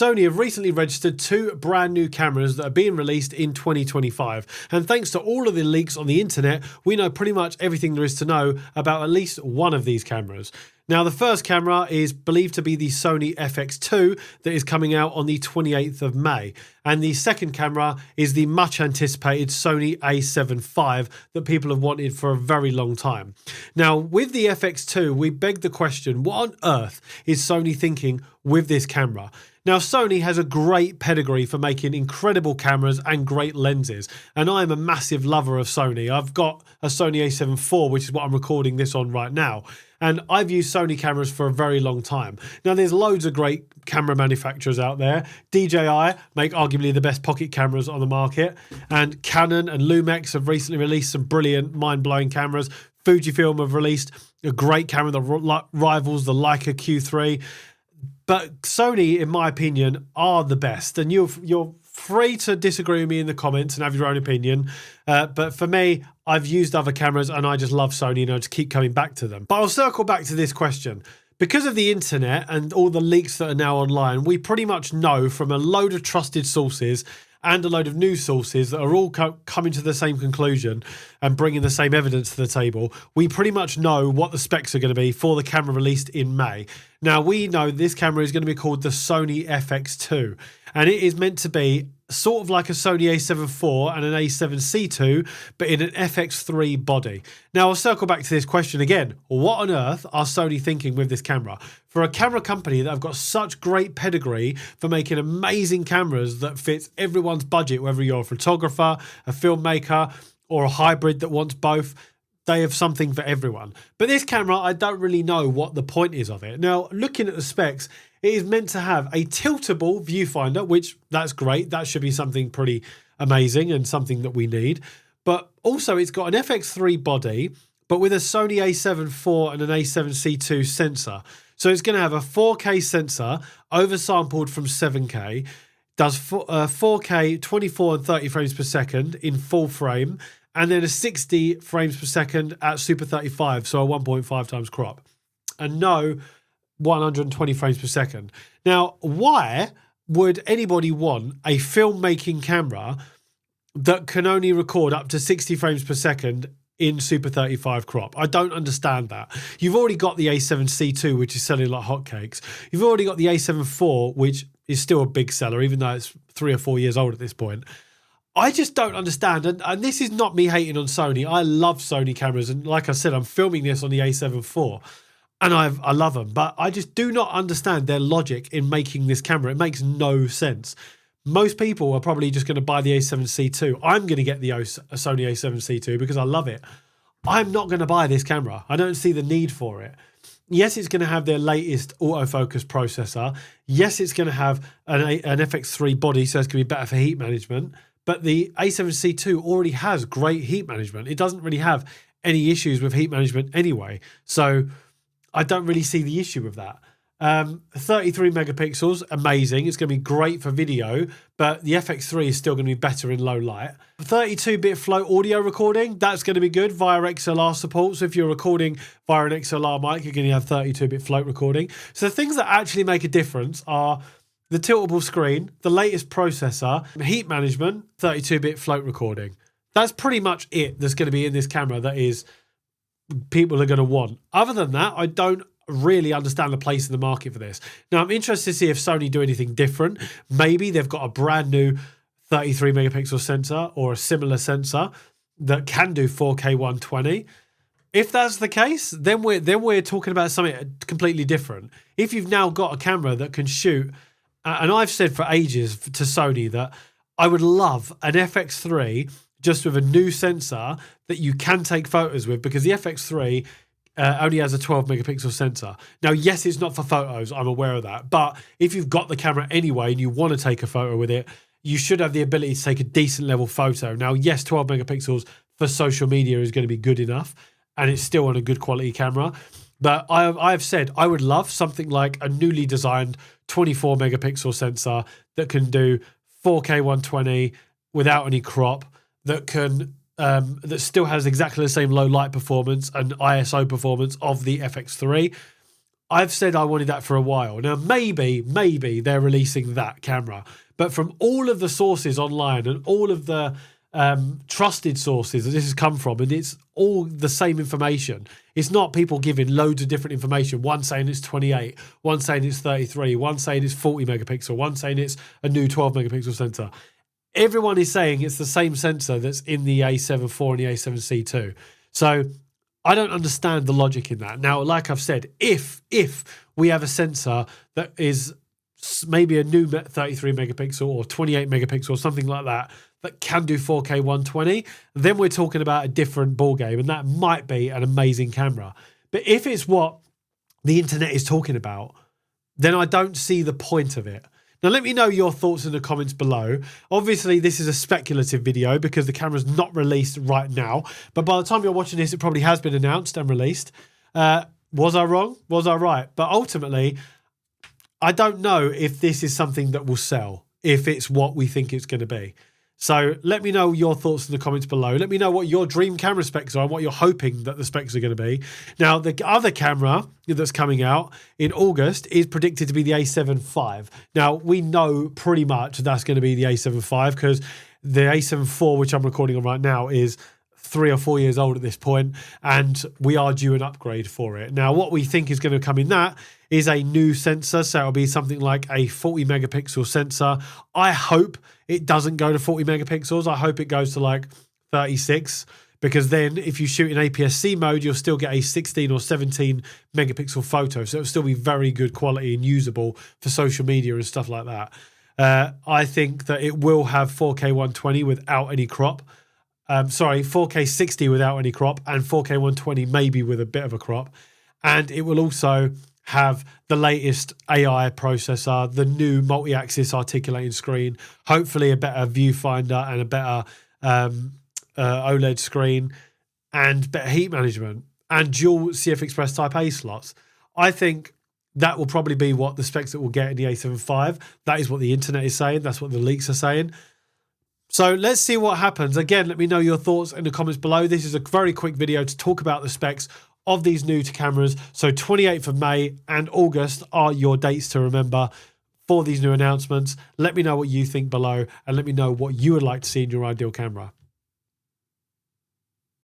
Sony have recently registered 2 brand new cameras that are being released in 2025. And thanks to all of the leaks on the internet, we know pretty much everything there is to know about at least one of these cameras. Now, the first camera is believed to be the Sony FX2 that is coming out on the 28th of May. And the second camera is the much anticipated Sony A7V that people have wanted for a very long time. Now, with the FX2, we beg the question, what on earth is Sony thinking with this camera? Now, Sony has a great pedigree for making incredible cameras and great lenses, and I am a massive lover of Sony. I've got a Sony A7 IV, which is what I'm recording this on right now, and I've used Sony cameras for a very long time. Now, there's loads of great camera manufacturers out there. DJI make arguably the best pocket cameras on the market, and Canon and Lumix have recently released some brilliant, mind-blowing cameras. Fujifilm have released a great camera that rivals the Leica Q3. But Sony, in my opinion, are the best. And you're free to disagree with me in the comments and have your own opinion. But for me, I've used other cameras and I just love Sony and I just keep coming back to them. But I'll circle back to this question. Because of the internet and all the leaks that are now online, we pretty much know from a load of trusted sources and a load of news sources that are all coming to the same conclusion and bringing the same evidence to the table. We pretty much know what the specs are going to be for the camera released in May. Now, we know this camera is going to be called the Sony FX2, and it is meant to be sort of like a Sony A7 IV and an A7C2, but in an FX3 body. Now, I'll circle back to this question again. What on earth are Sony thinking with this camera? For a camera company that have got such great pedigree for making amazing cameras that fits everyone's budget, whether you're a photographer, a filmmaker, or a hybrid that wants both, they have something for everyone. But this camera, I don't really know what the point is of it. Now, looking at the specs, it is meant to have a tiltable viewfinder, which that's great. That should be something pretty amazing and something that we need. But also it's got an FX3 body, but with a Sony A7 IV and an A7C2 sensor. So it's going to have a 4K sensor, oversampled from 7K, does 4K 24 and 30 frames per second in full frame, and then a 60 frames per second at Super 35, so a 1.5 times crop. And no 120 frames per second. Now, why would anybody want a filmmaking camera that can only record up to 60 frames per second in Super 35 crop? I don't understand that. You've already got the A7C2, which is selling like hotcakes. You've already got the A7 IV, which is still a big seller, even though it's 3 or 4 years old at this point. I just don't understand, and this is not me hating on Sony. I love Sony cameras, and like I said, I'm filming this on the A7 IV, and I love them, but I just do not understand their logic in making this camera. It makes no sense. Most people are probably just going to buy the A7C2. I'm going to get the Sony A7C2 because I love it. I'm not going to buy this camera. I don't see the need for it. Yes, it's going to have their latest autofocus processor. Yes, it's going to have an FX3 body, so it's going to be better for heat management. But the A7C2 already has great heat management. It doesn't really have any issues with heat management anyway. So I don't really see the issue with that. 33 megapixels, amazing. It's going to be great for video, but the FX3 is still going to be better in low light. 32-bit float audio recording, that's going to be good via XLR support. So if you're recording via an XLR mic, you're going to have 32-bit float recording. So the things that actually make a difference are the tiltable screen, the latest processor, heat management, 32-bit float recording. That's pretty much it that's going to be in this camera that is people are going to want. Other than that, I don't really understand the place in the market for this. Now, I'm interested to see if Sony do anything different. Maybe they've got a brand new 33 megapixel sensor or a similar sensor that can do 4K 120. If that's the case, then we're talking about something completely different. If you've now got a camera that can shoot, and I've said for ages to Sony that I would love an FX3 just with a new sensor that you can take photos with, because the FX3 only has a 12 megapixel sensor. Now, yes, it's not for photos, I'm aware of that, but if you've got the camera anyway and you want to take a photo with it, you should have the ability to take a decent level photo. Now, yes, 12 megapixels for social media is going to be good enough, and it's still on a good quality camera. But I've said I would love something like a newly designed 24 megapixel sensor that can do 4K 120 without any crop, that can that still has exactly the same low light performance and ISO performance of the FX3. I've said I wanted that for a while. Now, maybe they're releasing that camera. But from all of the sources online and all of the trusted sources that this has come from, and it's all the same information. It's not people giving loads of different information. One saying it's 28, one saying it's 33, one saying it's 40 megapixel, one saying it's a new 12 megapixel sensor. Everyone is saying it's the same sensor that's in the A7 IV and the A7C II. So I don't understand the logic in that. Now, like I've said, if we have a sensor that is maybe a new 33 megapixel or 28 megapixel or something like that can do 4K 120, then we're talking about a different ballgame, and that might be an amazing camera. But if it's what the internet is talking about, then I don't see the point of it. Now, let me know your thoughts in the comments below. Obviously, this is a speculative video because the camera's not released right now. But by the time you're watching this, it probably has been announced and released. Was I wrong? Was I right? But ultimately, I don't know if this is something that will sell, if it's what we think it's going to be. So let me know your thoughts in the comments below. Let me know what your dream camera specs are and what you're hoping that the specs are going to be. Now, the other camera that's coming out in August is predicted to be the A7V. Now, we know pretty much that's going to be the A7V because the A7 IV, which I'm recording on right now, is 3 or 4 years old at this point, and we are due an upgrade for it. Now, what we think is going to come in that is a new sensor, so it'll be something like a 40 megapixel sensor. I hope it doesn't go to 40 megapixels. I hope it goes to like 36, because then if you shoot in APS-C mode, you'll still get a 16 or 17 megapixel photo, so it'll still be very good quality and usable for social media and stuff like that. I think that it will have 4K 120 without any crop. 4K 60 without any crop, and 4K 120 maybe with a bit of a crop. And it will also have the latest AI processor, the new multi-axis articulating screen, hopefully a better viewfinder and a better OLED screen, and better heat management, and dual CF Express Type A slots. I think that will probably be what the specs that we'll get in the A7V. That is what the internet is saying. That's what the leaks are saying. So let's see what happens. Again, let me know your thoughts in the comments below. This is a very quick video to talk about the specs of these new cameras. So 28th of May and August are your dates to remember for these new announcements. Let me know what you think below, and let me know what you would like to see in your ideal camera.